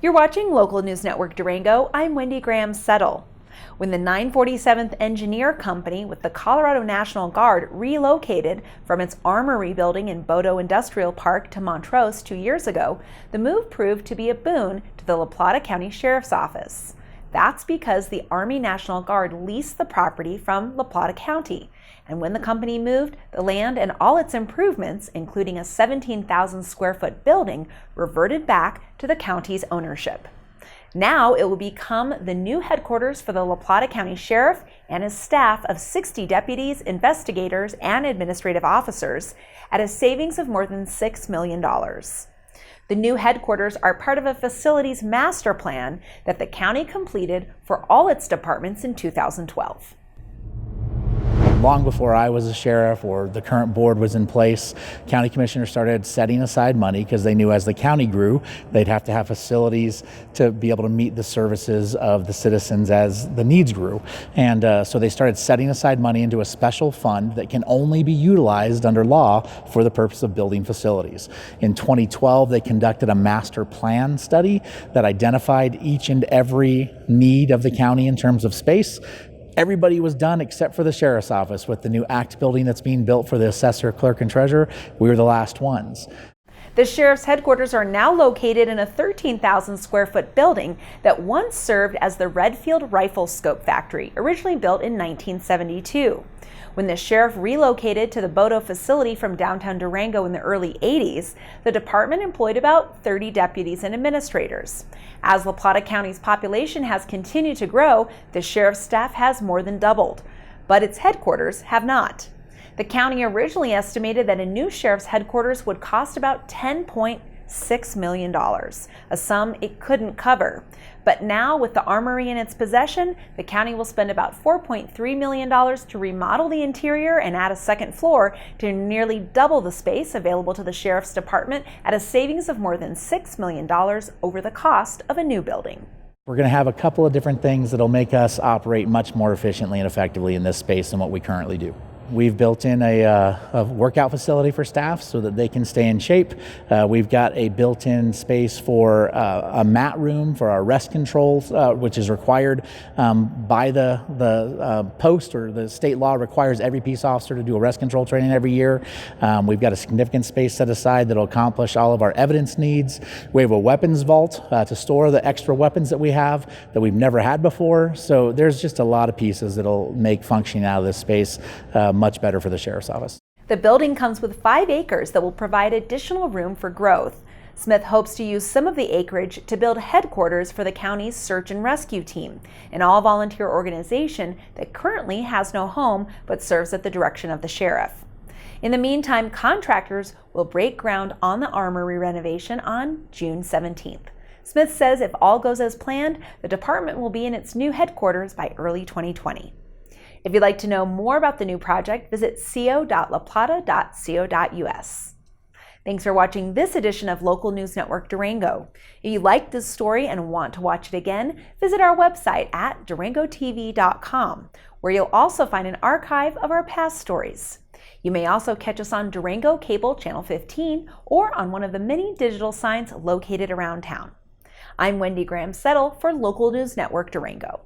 You're watching Local News Network Durango. I'm Wendy Graham-Settle. When the 947th Engineer Company with the Colorado National Guard relocated from its Armory building in Bodo Industrial Park to Montrose 2 years ago, the move proved to be a boon to the Plata County Sheriff's Office. That's because the Army National Guard leased the property from Plata County. And when the company moved, the land and all its improvements, including a 17,000 square foot building, reverted back to the county's ownership. Now it will become the new headquarters for the Plata County Sheriff and his staff of 60 deputies, investigators, and administrative officers at a savings of more than $6 million. The new headquarters are part of a facilities master plan that the county completed for all its departments in 2012. Long before I was a sheriff or the current board was in place, county commissioners started setting aside money because they knew as the county grew, they'd have to have facilities to be able to meet the services of the citizens as the needs grew. And so they started setting aside money into a special fund that can only be utilized under law for the purpose of building facilities. In 2012, they conducted a master plan study that identified each and every need of the county in terms of space. Everybody was done except for the sheriff's office with the new ACT building that's being built for the assessor, clerk, and treasurer. We were the last ones. The sheriff's headquarters are now located in a 13,000 square foot building that once served as the Redfield Rifle Scope Factory, originally built in 1972. When the sheriff relocated to the Bodo facility from downtown Durango in the early 80s, the department employed about 30 deputies and administrators. As Plata County's population has continued to grow, the sheriff's staff has more than doubled, but its headquarters have not. The county originally estimated that a new sheriff's headquarters would cost about $10.6 million, a sum it couldn't cover. But now, with the Armory in its possession, the county will spend about $4.3 million to remodel the interior and add a second floor to nearly double the space available to the sheriff's department at a savings of more than $6 million over the cost of a new building. We're going to have a couple of different things that'll make us operate much more efficiently and effectively in this space than what we currently do. We've built in a workout facility for staff so that they can stay in shape. We've got a built-in space for a mat room for our rest controls, which is required by the post, or the state law requires every peace officer to do a rest control training every year. We've got a significant space set aside that'll accomplish all of our evidence needs. We have a weapons vault to store the extra weapons that we have that we've never had before. So there's just a lot of pieces that'll make functioning out of this space much better for the sheriff's office. The building comes with 5 acres that will provide additional room for growth. Smith hopes to use some of the acreage to build headquarters for the county's search and rescue team, an all-volunteer organization that currently has no home but serves at the direction of the sheriff. In the meantime, contractors will break ground on the Armory renovation on June 17th. Smith says if all goes as planned, the department will be in its new headquarters by early 2020. If you'd like to know more about the new project, visit co.laplata.co.us. Thanks for watching this edition of Local News Network Durango. If you liked this story and want to watch it again, visit our website at durangotv.com, where you'll also find an archive of our past stories. You may also catch us on Durango Cable Channel 15 or on one of the many digital signs located around town. I'm Wendy Graham-Settle for Local News Network Durango.